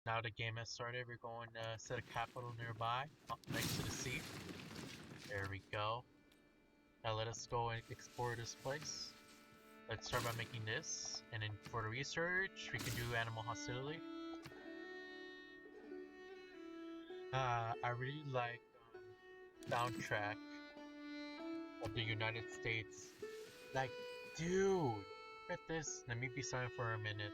Now the game has started. We're going to set a capital nearby, next to the sea. There we go. Now let us go and explore this place. Let's start by making this, and then for the research, we can do animal hostility. I really like soundtrack of the United States. Like, dude, look at this. Let me be silent for a minute.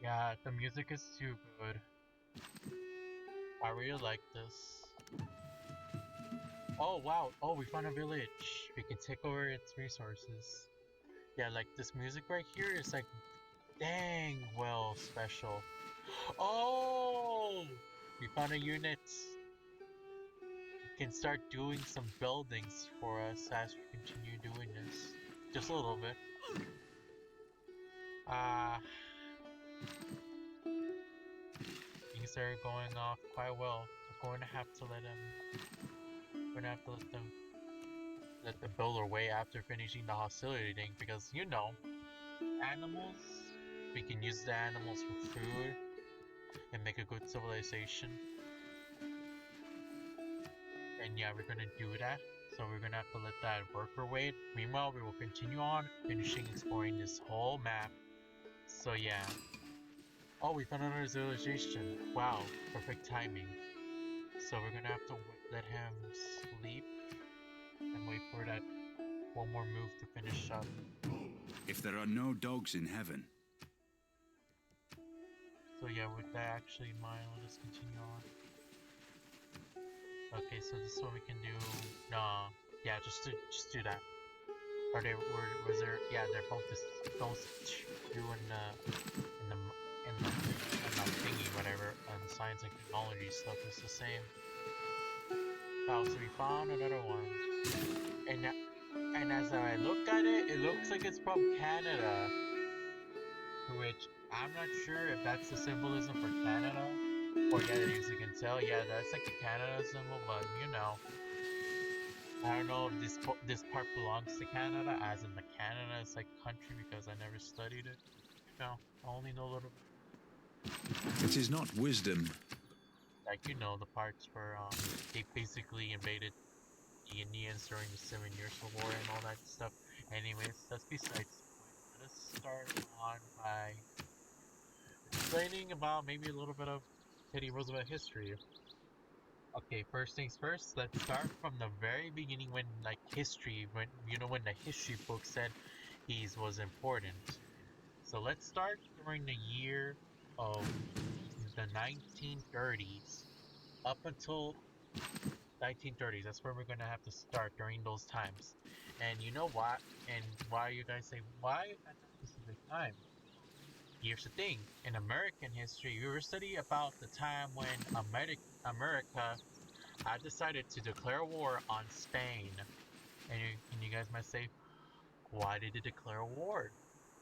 Yeah, the music is too good. I really like this. Oh wow, oh we found a village. We can take over its resources. Yeah, like this music right here is like dang well special. Oh! We found a unit. We can start doing some buildings for us as we continue doing this. Just a little bit. Uh, Things are going off quite well. We're going to have to let them. We're gonna have to let them build their way after finishing the hostility thing because you know, animals. We can use the animals for food and make a good civilization. And yeah, we're gonna do that. So we're gonna have to let that worker wait. Meanwhile, we will continue on finishing exploring this whole map. So yeah. Oh, we found another civilization. Wow, perfect timing. So we're gonna have to let him sleep and wait for that one more move to finish up. If there are no dogs in heaven. So yeah, with that actually in mind, let us continue on. Okay, so this is what we can do. Nah, yeah, just do that. Are they? Was there? Yeah, they're both those two in the thingy, whatever. Science and technology stuff is the same. Oh, so we found another one, and as I look at it, it looks like it's from Canada. Which I'm not sure if that's the symbolism for Canada. Or yeah, as you can tell, yeah, that's like a Canada symbol, but you know. I don't know if this part belongs to Canada, as in the Canada is like country because I never studied it. You know, I only know a little It is not wisdom. like you know the parts where they basically invaded the Indians during the 7 Years War and all that stuff. Anyways, that's besides the point. Let us start on by explaining about maybe a little bit of Teddy Roosevelt history. Okay, first things first, let's start from the very beginning when like history, when you know when the history book said he was important. So let's start during the year of the 1930s up until 1930s. That's where we're gonna have to start during those times. And you know what? And why you guys say why at that specific time? Here's the thing: in American history, we were studying about the time when America had decided to declare war on Spain. And you guys might say, why did it declare war?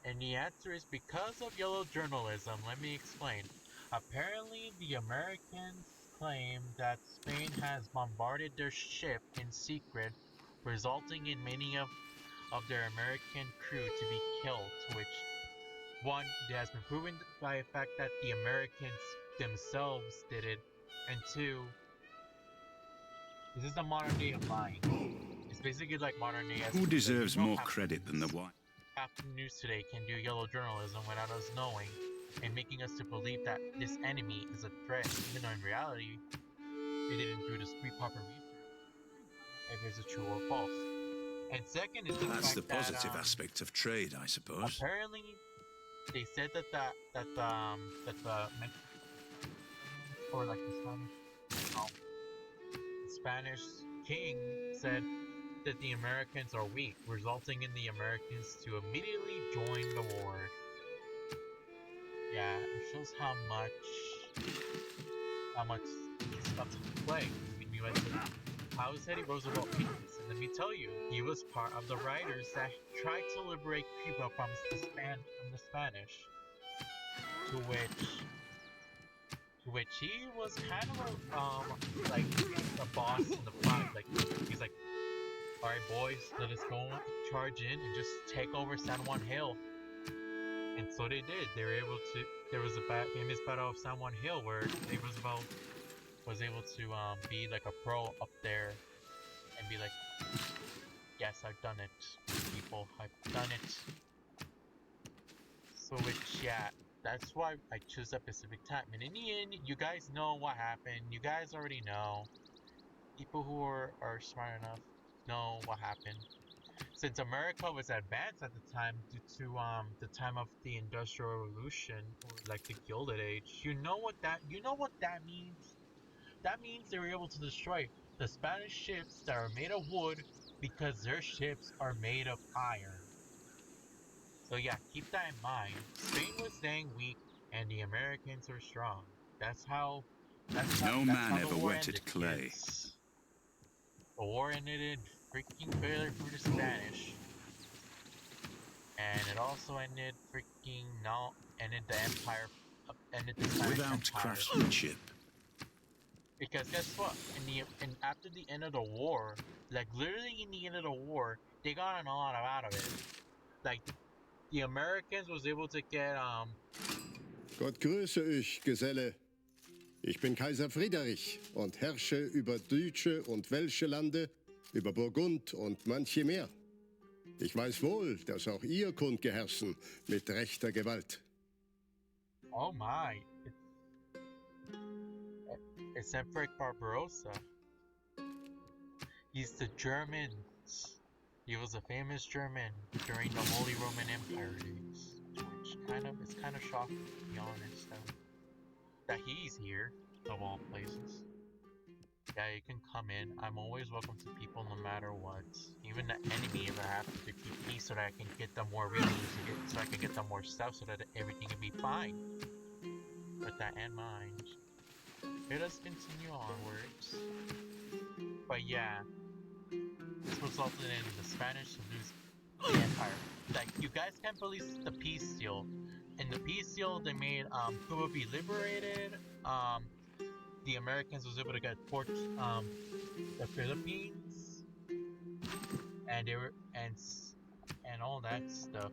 And the answer is because of yellow journalism. Let me explain. Apparently, the Americans claim that Spain has bombarded their ship in secret, resulting in many of their American crew to be killed, which, one, it has been proven by the fact that the Americans themselves did it, and two, this is the modern day of lying. It's basically like modern day Who espionage. Like, you deserves know, more credit than the one? half the news today can do yellow journalism without us knowing, and making us to believe that this enemy is a threat, even though in reality, they didn't do the proper research if it's a true or false. And second is the That's fact the that positive aspect of trade, I suppose. apparently they said that the or like the Spanish king said that the Americans are weak, resulting in the Americans to immediately join the war. Yeah, it shows how much stuff to play. I mean, how is Teddy Roosevelt making this let me tell you, he was part of the writers that tried to liberate Cuba from the Spanish, to which he was kind of like the boss in the plot. Like he's like, all right, boys, let us go charge in and just take over San Juan Hill. And so they did. They were able to. There was a famous battle of San Juan Hill where Roosevelt was able to be like a pro up there and be like, yes, I've done it, people, I've done it. So which, yeah, that's why I choose that Pacific time. And in the end, you guys know what happened. You guys already know. People who are smart enough know what happened. Since America was advanced at the time due to the time of the Industrial Revolution, or like the Gilded Age, you know what that means? That means they were able to destroy the Spanish ships that are made of wood because their ships are made of iron. So yeah, keep that in mind. Spain was dang weak and the Americans were strong. That's how No that's man how the ever war wetted ended, clay. kids. The war ended freaking failure for the Spanish. And it also ended freaking no ended the empire ended the Spanish Without Empire. craftsmanship. Because guess what? In after the end of the war, like literally in the end of the war, they got a lot out of it. Like the Americans was able to get Gott grüße euch, Geselle. Ich bin Kaiser Friedrich und herrsche über deutsche und welsche Lande, über Burgund und manche mehr. Ich weiß wohl, dass auch ihr kundgeherrschen mit rechter Gewalt. oh my, it's Emperor Barbarossa. He's the Germans. He was a famous German during the Holy Roman Empire days. Which it's kind of shocking, to be honest, that he's here, of all places. Yeah, you can come in. I'm always welcome to people no matter what. Even the enemy, if I have to keep peace so that I can get them more resources, so I can get them more stuff so that everything can be fine. With that in mind, let us continue onwards. But yeah, this resulted in the Spanish to lose the empire. Like, you guys can't believe the peace deal. In the peace deal, they made Cuba be liberated. The Americans was able to get the Philippines, and they were and all that stuff.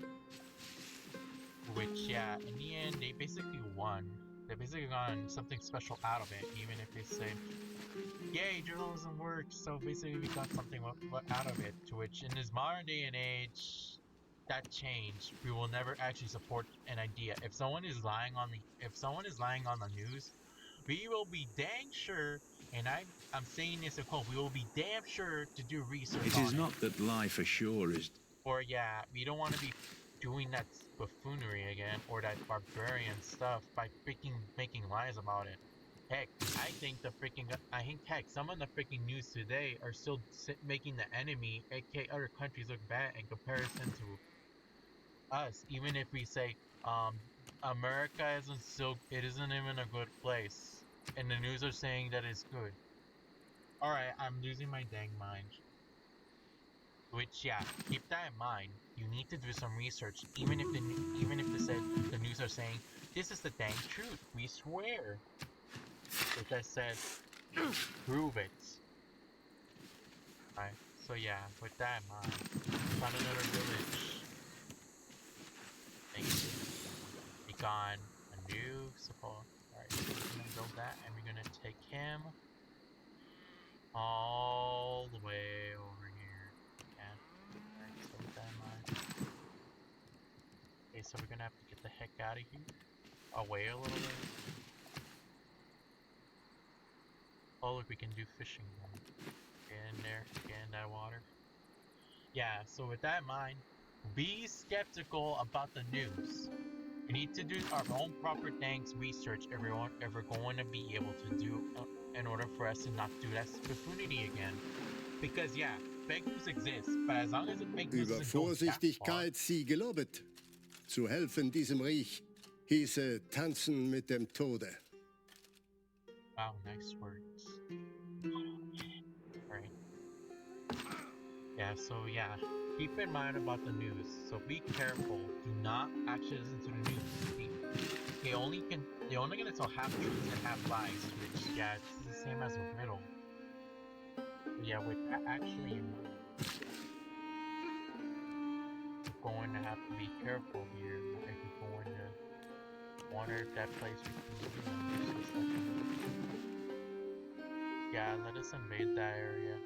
Which, yeah, in the end, they basically won. They basically got something special out of it, even if they say, yay, journalism works, so basically we got something out of it. To which, in this modern day and age, that changed. We will never actually support an idea. If someone is lying on the news, we will be dang sure, and I'm saying this in quote, we will be damn sure to do research It on is not that life ashore is. Or yeah, we don't want to be doing that buffoonery again, or that barbarian stuff by freaking making lies about it. Heck, heck, some of the freaking news today are still making the enemy, aka other countries, look bad in comparison to us. Even if we say, America it isn't even a good place, and the news are saying that it's good. All right, I'm losing my dang mind. Which, yeah, keep that in mind. You need to do some research, even if the news are saying this is the dang truth. We swear. Which I said, prove it. Alright, so yeah, with that in mind, found another village. Thank you. We got a new support. Alright, so we're gonna build that, and we're gonna take him all the way over here. Yeah. Alright, so with that in mind. Okay, so we're gonna have to get the heck out of here. Away a little bit. Oh, look, we can do fishing now. Get in there, get in that water. Yeah, so with that in mind, be skeptical about the news. We need to do our own proper thanks research if we're ever going to be able to do in order for us to not do that buffoonery again. Because yeah, fake news exists, but as long as the fake news Über doesn't go that far. Vorsichtigkeit sie gelobet. Zu helfen diesem Reich hieße tanzen mit dem Tode. Wow, nice words. Alright. Yeah, so yeah, keep in mind about the news. So be careful. Do not actually listen to the news. They're only gonna tell half truths and half lies, which yeah, it's the same as a riddle. But yeah, with that actually in mind, you're going to have to be careful here if you're going to wander that place with do some stuff in it. Yeah, let us invade that area.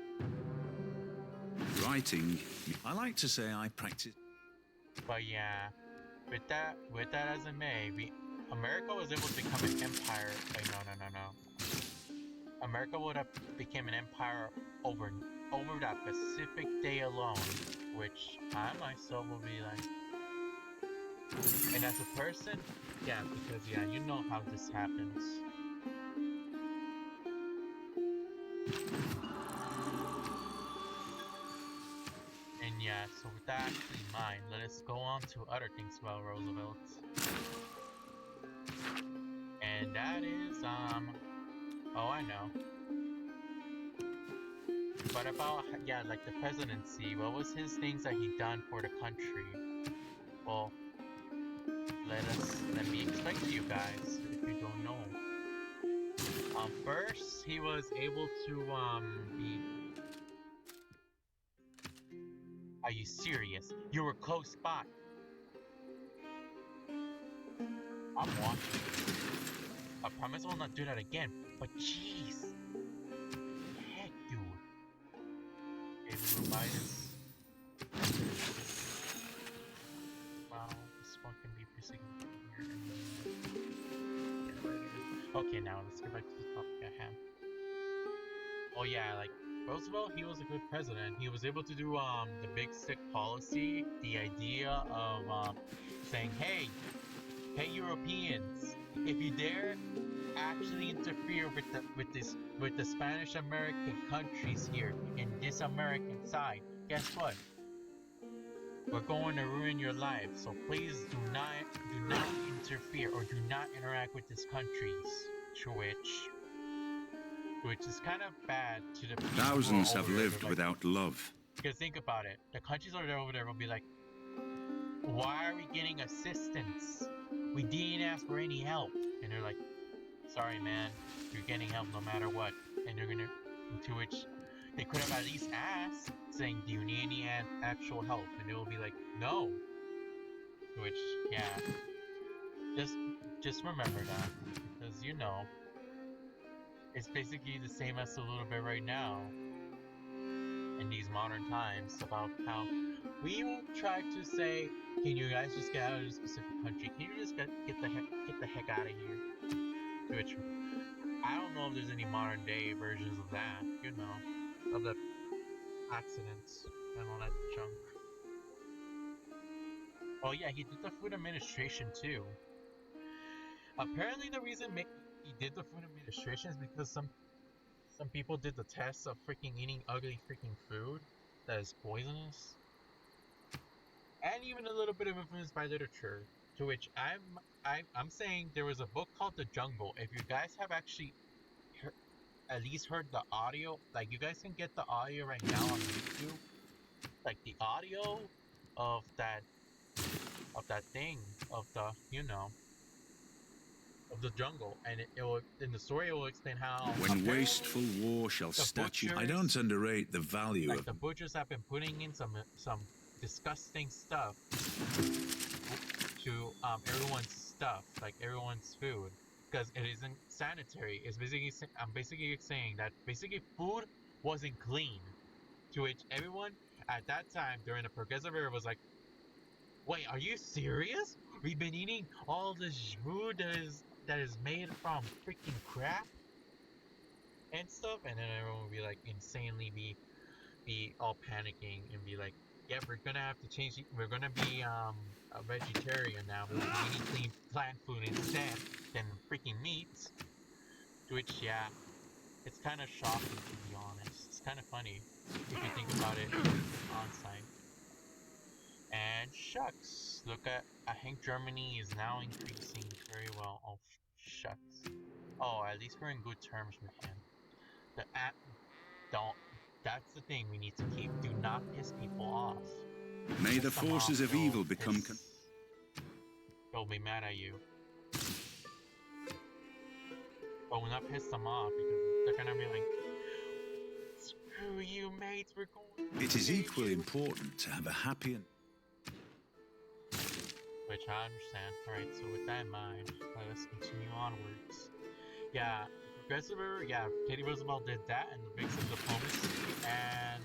Writing. I like to say I practice. But yeah, with that as it may, America was able to become an empire. Wait, no. America would have became an empire over that specific day alone, which I myself will be like. And as a person, yeah, because yeah, you know how this happens. And yeah, so with that actually in mind, let us go on to other things about Roosevelt. And that is oh, I know. But about yeah, like the presidency, what was his things that he done for the country? Well, let me explain to you guys if you don't know. First he was able to be. Are you serious? You were close by. I'm watching. I promise I will not do that again. But jeez, heck, dude. Okay, we will buy this. Well, this one can be pretty here. Okay, now let's get back to the topic at hand. Oh yeah, like Roosevelt, he was a good president. He was able to do the big stick policy, the idea of saying, hey Europeans, if you dare actually interfere with the Spanish American countries here in this American side, guess what? We're going to ruin your life. So please do not interfere or do not interact with these countries. To which is kind of bad to the people who Thousands are have over there. lived without love. Because think about it, the countries over there will be like, why are we getting assistance? We didn't ask for any help. And they're like, sorry man, you're getting help no matter what. And they're gonna, to which they could have at least asked, saying, do you need any actual help? And they will be like, no. To which, yeah, just just remember that, because you know, it's basically the same as a little bit right now in these modern times about how we will try to say, can you guys just get out of this specific country? Can you just get the heck out of here? To which I don't know if there's any modern day versions of that, you know, of the accidents and all that junk. Oh yeah, he did the Food Administration too. Apparently, the reason he did the Food Administration is because some people did the test of freaking eating ugly freaking food that is poisonous, and even a little bit of influence by literature. To which I'm saying there was a book called The Jungle. If you guys have actually at least heard the audio, like you guys can get the audio right now on YouTube, like the audio of that thing of the of the jungle, and it will in the story it will explain how When wasteful war shall the statue. I butchers, don't underrate the value like of the butchers have been putting in some disgusting stuff to everyone's stuff, like everyone's food, because it isn't sanitary. It's basically I'm basically saying that basically food wasn't clean, to which everyone at that time during the progressive era was like, wait, are you serious? We've been eating all this food that is made from freaking crap and stuff, and then everyone would be like insanely be all panicking and be like, yeah, we're gonna have to change. We're gonna be a vegetarian now. We'll be eating clean plant food instead than freaking meat. To which, yeah, it's kind of shocking to be honest. It's kind of funny if you think about it on site. And shucks, look at I think Germany is now increasing very well. Oh shucks. Oh, at least we're in good terms with him. The app don't. That's the thing we need to keep. Do not piss people off. May the Piss them off, forces of they'll evil become. they'll be mad at you. But will not piss them off because they're gonna be like, "Screw you, mates. We're going." It is to equally you." important to have a happy and. Which I understand. Alright, so with that in mind, let us continue onwards. Yeah, Progressive River, yeah, Teddy Roosevelt did that and the big of diplomacy, and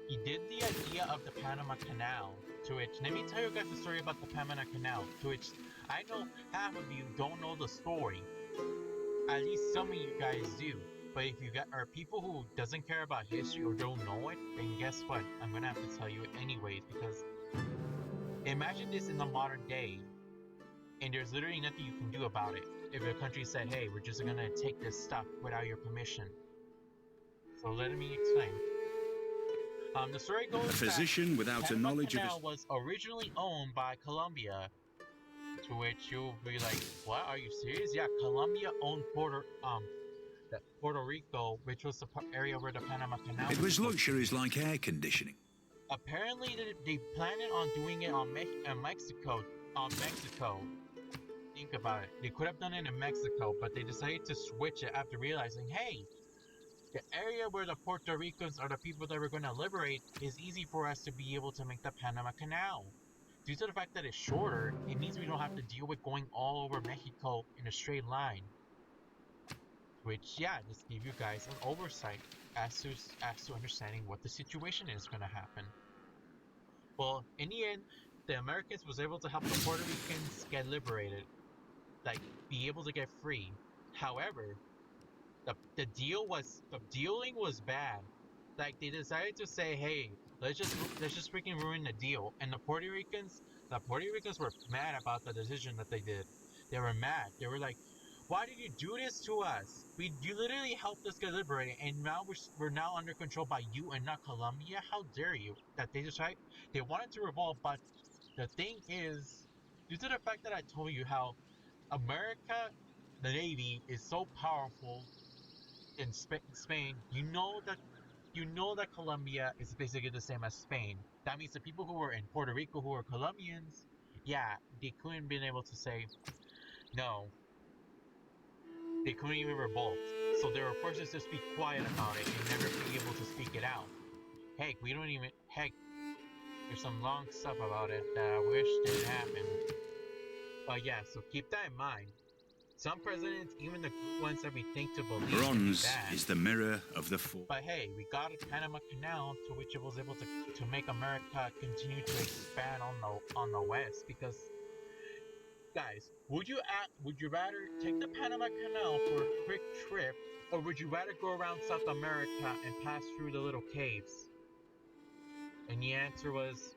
he did the idea of the Panama Canal, to which, let me tell you guys the story about the Panama Canal, to which I know half of you don't know the story. At least some of you guys do. But if you are people who doesn't care about history or don't know it, then guess what? I'm gonna have to tell you it anyways, because imagine this in the modern day, and there's literally nothing you can do about it. If a country said, hey, we're just gonna take this stuff without your permission. So let me explain. The story goes A physician without a Panama knowledge of Canal his. was originally owned by Colombia, to which you'll be like, what? Are you serious? Yeah, Colombia owned Puerto Rico, which was the area where the Panama Canal It was was supposed to be. luxuries like air conditioning. Apparently, they planned on doing it on Mexico. Think about it. They could have done it in Mexico, but they decided to switch it after realizing, hey, the area where the Puerto Ricans are the people that we're going to liberate is easy for us to be able to make the Panama Canal. Due to the fact that it's shorter, it means we don't have to deal with going all over Mexico in a straight line. Which, yeah, just give you guys an oversight as to understanding what the situation is going to happen. Well, in the end, the Americans was able to help the Puerto Ricans get liberated, like be able to get free. However, the dealing was bad. Like they decided to say, hey, let's just freaking ruin the deal. And the Puerto Ricans were mad about the decision that they did. They were mad. They were like, why did you do this to us? You literally helped us get liberated, and now we're now under control by you and not Colombia. How dare you? That they wanted to revolt, but the thing is, due to the fact that I told you how America, the Navy, is so powerful in Spain, you know that Colombia is basically the same as Spain. That means the people who were in Puerto Rico who were Colombians, yeah, they couldn't been able to say no. They couldn't even revolt. So they were forced to just be quiet about it and never be able to speak it out. Heck, there's some long stuff about it that I wish didn't happen. But yeah, so keep that in mind. Some presidents, even the good ones that we think to believe, Bronze bad. is the mirror of the force. But hey, we got a Panama Canal to which it was able to make America continue to expand on the west. Because guys, would you rather take the Panama Canal for a quick trip, or would you rather go around South America and pass through the little caves? And the answer was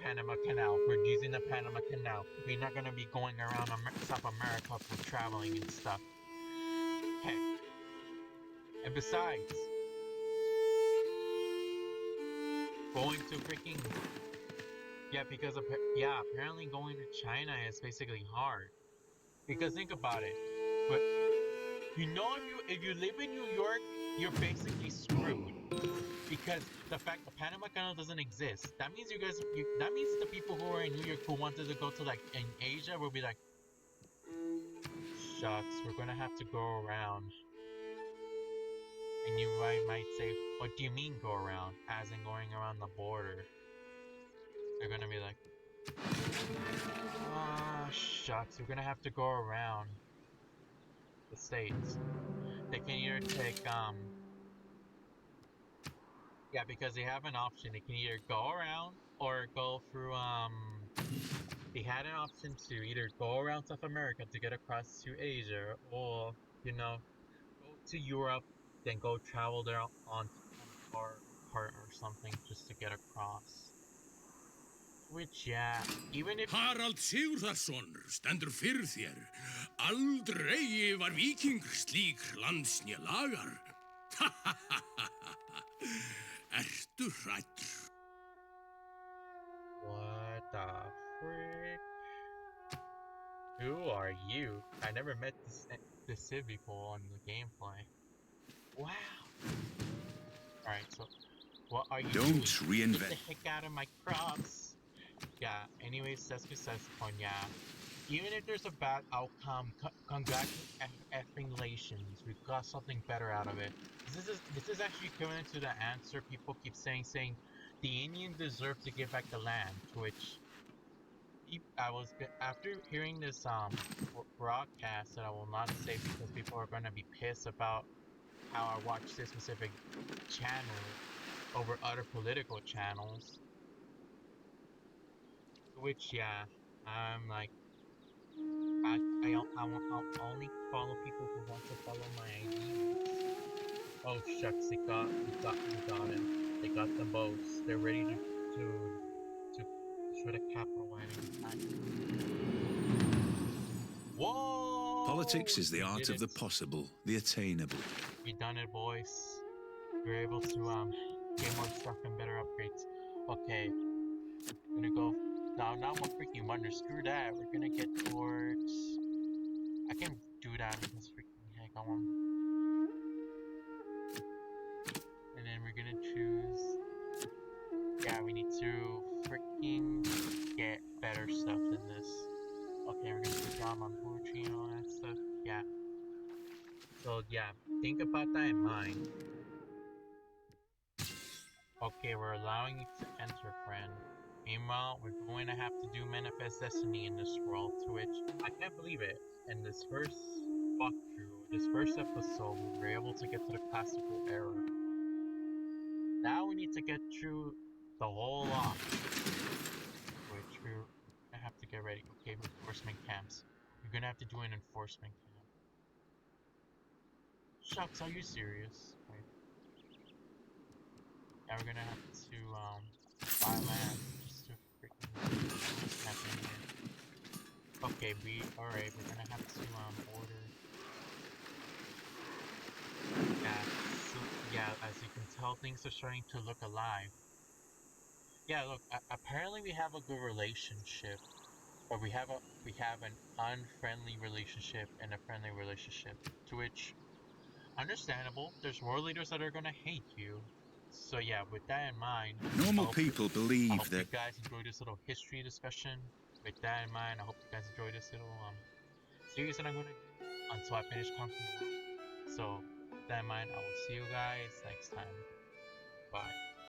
Panama Canal. We're using the Panama Canal. We're not gonna be going around South America for traveling and stuff. Heck. And besides, going to freaking because apparently going to China is basically hard. Because think about it. But you know, if you live in New York, you're basically screwed. Because the fact the Panama Canal doesn't exist, that means that means the people who are in New York who wanted to go to like in Asia will be like, shucks, we're gonna have to go around. And you might say, what do you mean go around? As in going around the border. They're gonna be like, ah, shucks, we're gonna have to go around the states. They can either take because they have an option. They can either go around or go through they had an option to either go around South America to get across to Asia, or go to Europe, then go travel there on a cart or something just to get across. Which, yeah, even if Harald Sigurðarson stendur fyrir þér. Aldrei var víking slík landsnja lagar. Ertu hræddur? what the frick? Who are you? I never met this Civ before on the gameplay. Wow. Alright, so what are you Don't doing? Get reinvent. the heck out of my crops! Yeah, anyways, that's besides the point, yeah. Even if there's a bad outcome, congratulations, we've got something better out of it. This is actually equivalent to the answer people keep saying the Indians deserve to get back the land, to which after hearing this broadcast that I will not say because people are gonna be pissed about how I watch this specific channel over other political channels. Which yeah, I'm like I'll only follow people who want to follow my ideas. Oh shucks, we got him. They got them both. They're ready to try to capitalize on Whoa! Politics is the We art did of the it. possible, the attainable. We done it, boys. We were able to get more stuff and better upgrades. Okay, gonna go now. Now I'm a freaking wonder. Screw that. We're gonna get towards. I can do that because freaking heck, I want. And then we're gonna choose. Yeah, we need to freaking get better stuff than this. Okay, we're gonna put down on poetry and all that stuff. Yeah. So yeah, think about that in mind. Okay, we're allowing you to enter, friend. Meanwhile, we're going to have to do Manifest Destiny in this world, to which I can't believe it. In this first walkthrough, this first episode, we were able to get to the classical era. Now we need to get through the whole lot, which we're gonna have to get ready. Okay, enforcement camps. We're gonna have to do an enforcement camp. Shucks, are you serious? Right. Now we're gonna have to buy land just to freaking happen here. Okay, alright, we're gonna have to order. Yeah, so yeah, as you can tell, things are starting to look alive. Yeah, look, apparently we have a good relationship, but we have an unfriendly relationship and a friendly relationship. To which, understandable, there's more leaders that are gonna hate you. So yeah, with that in mind, Normal people I believe hope you that guys enjoyed this little history discussion. With that in mind, I hope you guys enjoyed this little series that I'm gonna do until I finish conquering the world. So with that in mind, I will see you guys next time. Bye.